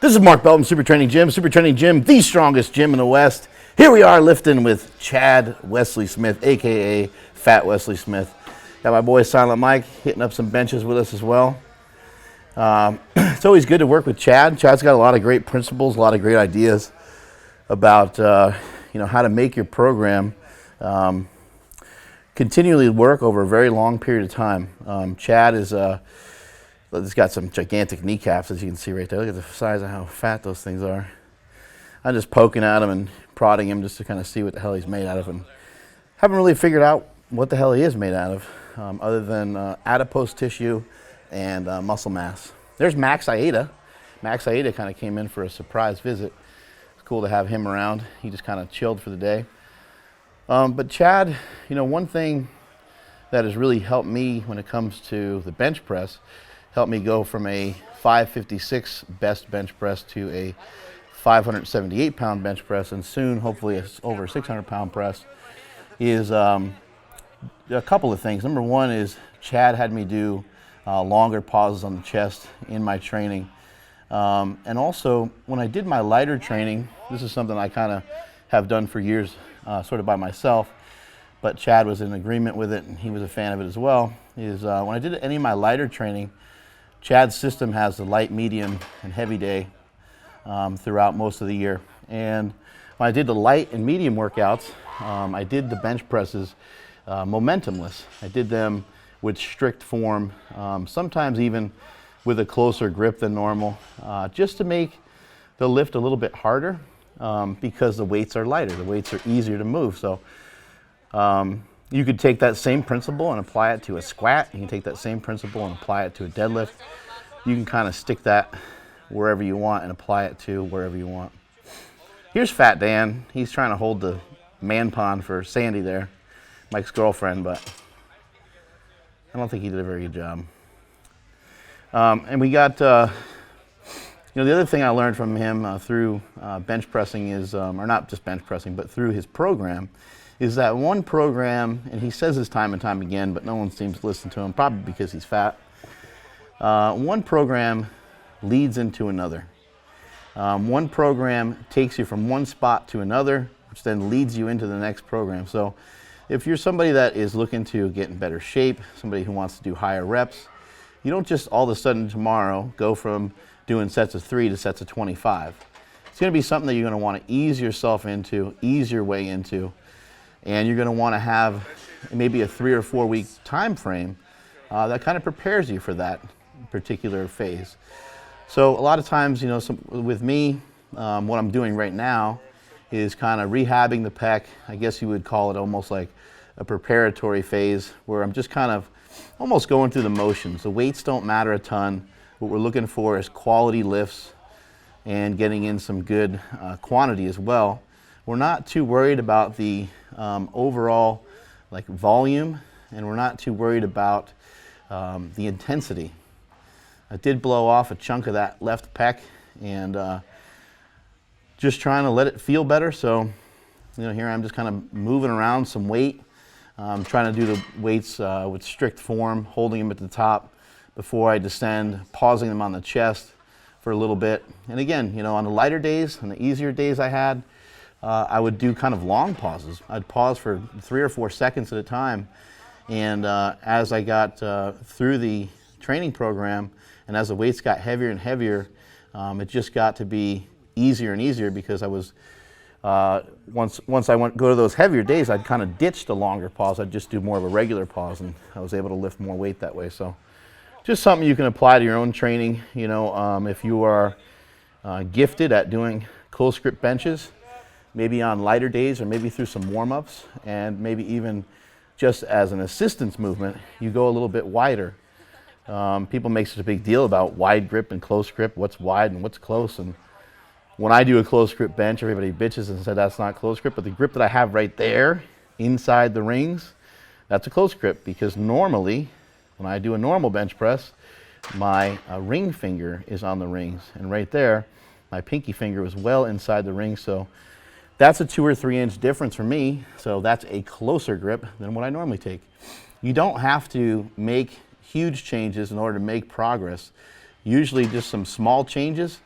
This is Mark Belton, Super Training Gym, the strongest gym in the West. Here we are lifting with Chad Wesley Smith, aka Fat Wesley Smith. Got my boy Silent Mike hitting up some benches with us as well. It's always good to work with Chad. Chad's got a lot of great principles, a lot of great ideas about how to make your program continually work over a very long period of time. Chad is he's got some gigantic kneecaps, as you can see right there. Look at the size of how fat those things are. I'm just poking at him and prodding him just to kind of see what the hell he's made out of, and haven't really figured out what the hell he is made out of, other than adipose tissue and muscle mass. There's Max Aida. Max Aida kind of came in for a surprise visit. It's cool to have him around. He just kind of chilled for the day. But Chad, one thing that has really helped me when it comes to the bench press, helped me go from a 556 best bench press to a 578 pound bench press, and soon hopefully over a 600 pound press, is a couple of things. Number one is Chad had me do longer pauses on the chest in my training. And also when I did my lighter training, this is something I kind of have done for years sort of by myself, but Chad was in agreement with it and he was a fan of it as well, is when I did any of my lighter training, Chad's system has the light, medium, and heavy day throughout most of the year. And when I did the light and medium workouts, I did the bench presses momentumless. I did them with strict form, sometimes even with a closer grip than normal, just to make the lift a little bit harder because the weights are lighter. The weights are easier to move. So you could take that same principle and apply it to a squat. You can take that same principle and apply it to a deadlift. You can kind of stick that wherever you want and apply it to wherever you want. Here's Fat Dan. He's trying to hold the man pond for Sandy there, Mike's girlfriend, but I don't think he did a very good job. And we got, the other thing I learned from him through bench pressing is, or not just bench pressing, but through his program, is that one program, and he says this time and time again, but no one seems to listen to him, probably because he's fat. One program leads into another. One program takes you from one spot to another, which then leads you into the next program. So if you're somebody that is looking to get in better shape, somebody who wants to do higher reps, you don't just all of a sudden tomorrow go from doing sets of 3 to sets of 25. It's going to be something that you're going to want to ease yourself into, ease your way into, and you're going to want to have maybe a 3 or 4 week time frame that kind of prepares you for that particular phase. So a lot of times, with me, what I'm doing right now is kind of rehabbing the pec. I guess you would call it almost like a preparatory phase where I'm just kind of almost going through the motions. The weights don't matter a ton. What we're looking for is quality lifts and getting in some good quantity as well. We're not too worried about the overall volume, and we're not too worried about the intensity. I did blow off a chunk of that left pec, and just trying to let it feel better. So, here I'm just kind of moving around some weight, trying to do the weights with strict form, holding them at the top before I descend, pausing them on the chest for a little bit. And again, on the lighter days and the easier days I had, I would do kind of long pauses. I'd pause for 3 or 4 seconds at a time, and as I got through the training program and as the weights got heavier and heavier, it just got to be easier and easier because I was, once I go to those heavier days, I'd kind of ditch the longer pause. I'd just do more of a regular pause, and I was able to lift more weight that way. So just something you can apply to your own training. If you are gifted at doing close grip benches, maybe on lighter days or maybe through some warm-ups, and maybe even just as an assistance movement, you go a little bit wider. People make such a big deal about wide grip and close grip, what's wide and what's close. And when I do a close grip bench, everybody bitches and said that's not close grip, but the grip that I have right there inside the rings, that's a close grip, because normally when I do a normal bench press, my ring finger is on the rings, and right there my pinky finger was well inside the ring. So that's a 2 or 3 inch difference for me. So that's a closer grip than what I normally take. You don't have to make huge changes in order to make progress. Usually just some small changes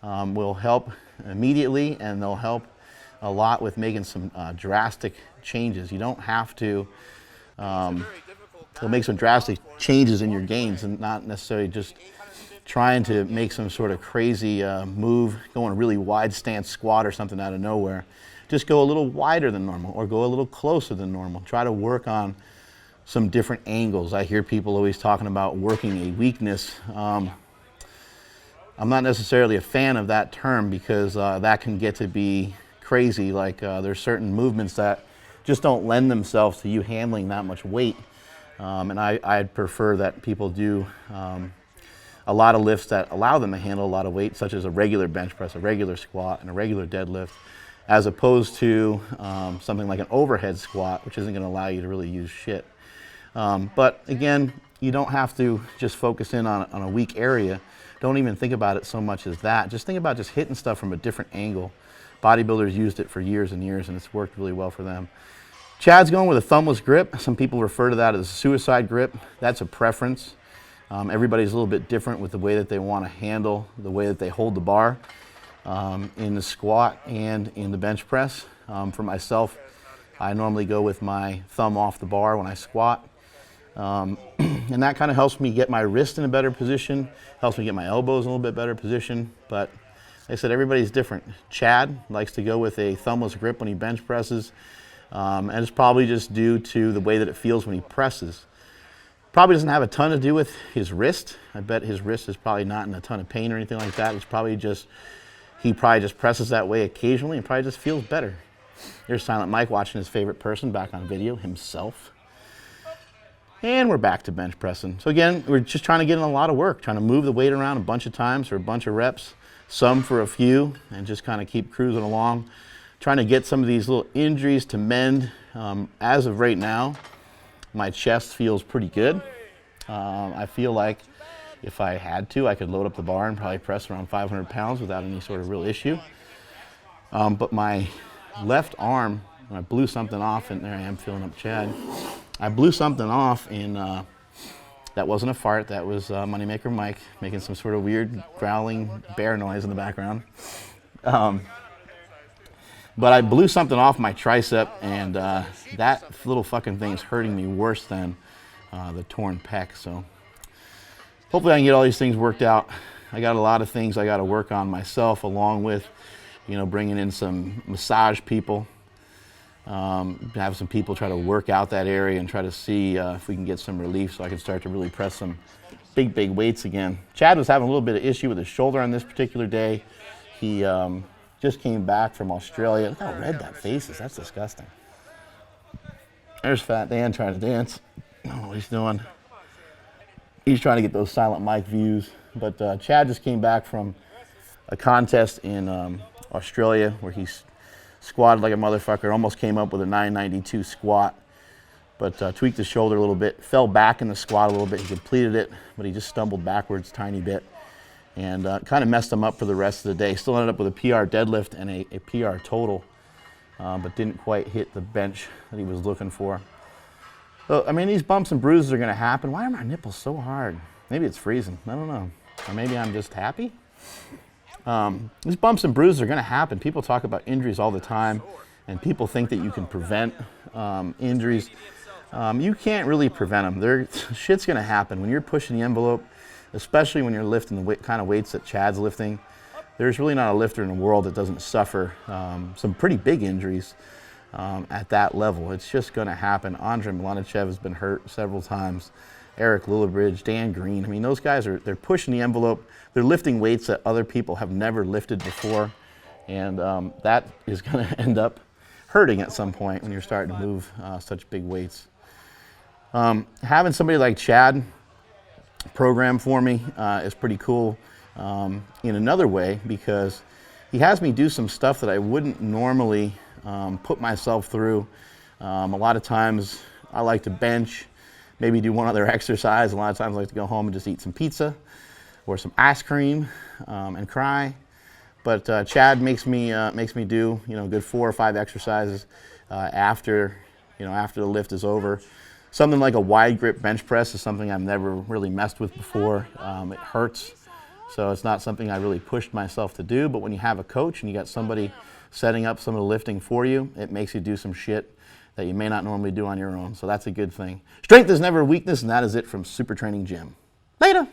will help immediately, and they'll help a lot with making some drastic changes. You don't have to, they'll make some drastic changes in your gains and not necessarily just trying to make some sort of crazy move, going a really wide stance squat or something out of nowhere. Just go a little wider than normal or go a little closer than normal. Try to work on some different angles. I hear people always talking about working a weakness. I'm not necessarily a fan of that term because that can get to be crazy. Like there's certain movements that just don't lend themselves to you handling that much weight. And I'd prefer that people do a lot of lifts that allow them to handle a lot of weight, such as a regular bench press, a regular squat, and a regular deadlift, as opposed to something like an overhead squat, which isn't going to allow you to really use shit. But again, you don't have to just focus in on a weak area. Don't even think about it so much as that. Just think about just hitting stuff from a different angle. Bodybuilders used it for years and years, and it's worked really well for them. Chad's going with a thumbless grip. Some people refer to that as a suicide grip. That's a preference. Everybody's a little bit different with the way that they want to handle, the way that they hold the bar in the squat and in the bench press. For myself, I normally go with my thumb off the bar when I squat. And that kind of helps me get my wrist in a better position, helps me get my elbows in a little bit better position. But like I said, everybody's different. Chad likes to go with a thumbless grip when he bench presses. And it's probably just due to the way that it feels when he presses. Probably doesn't have a ton to do with his wrist. I bet his wrist is probably not in a ton of pain or anything like that. It's probably just, he probably just presses that way occasionally and probably just feels better. Here's Silent Mike watching his favorite person back on video, himself. And we're back to bench pressing. So again, we're just trying to get in a lot of work, trying to move the weight around a bunch of times for a bunch of reps, some for a few, and just kind of keep cruising along. Trying to get some of these little injuries to mend. As of right now, my chest feels pretty good. I feel like if I had to, I could load up the bar and probably press around 500 pounds without any sort of real issue. But my left arm, I blew something off, and there I am filling up Chad. I blew something off, and that wasn't a fart. That was Moneymaker Mike making some sort of weird growling bear noise in the background. But I blew something off my tricep, and that little fucking thing is hurting me worse than the torn pec. So hopefully I can get all these things worked out. I got a lot of things I got to work on myself, along with, bringing in some massage people. Have some people try to work out that area and try to see if we can get some relief so I can start to really press some big weights again. Chad was having a little bit of issue with his shoulder on this particular day. He just came back from Australia. Look how red that face is. That's disgusting. There's Fat Dan trying to dance. I don't know what he's doing. He's trying to get those Silent Mike views. But Chad just came back from a contest in Australia where he squatted like a motherfucker, almost came up with a 992 squat, but tweaked his shoulder a little bit, fell back in the squat a little bit. He completed it, but he just stumbled backwards a tiny bit, and kind of messed him up for the rest of the day. Still ended up with a PR deadlift and a PR total, but didn't quite hit the bench that he was looking for. So, I mean, these bumps and bruises are going to happen. Why are my nipples so hard? Maybe it's freezing. I don't know. Or maybe I'm just happy. These bumps and bruises are going to happen. People talk about injuries all the time, and people think that you can prevent injuries. You can't really prevent them. Shit's going to happen. When you're pushing the envelope, especially when you're lifting the kind of weights that Chad's lifting, there's really not a lifter in the world that doesn't suffer some pretty big injuries at that level. It's just going to happen. Andre Milanichev has been hurt several times. Eric Lillibridge, Dan Green. I mean, those guys they're pushing the envelope. They're lifting weights that other people have never lifted before, and that is going to end up hurting at some point when you're starting to move such big weights. Having somebody like Chad program for me is pretty cool in another way, because he has me do some stuff that I wouldn't normally put myself through. A lot of times I like to bench, maybe do one other exercise. A lot of times I like to go home and just eat some pizza or some ice cream and cry. But Chad makes me do a good 4 or 5 exercises after the lift is over. Something like a wide grip bench press is something I've never really messed with before. It hurts So it's not something I really pushed myself to do, but when you have a coach and you got somebody setting up some of the lifting for you, it makes you do some shit that you may not normally do on your own. So that's a good thing. Strength is never weakness, and that is it from Super Training Gym. Later.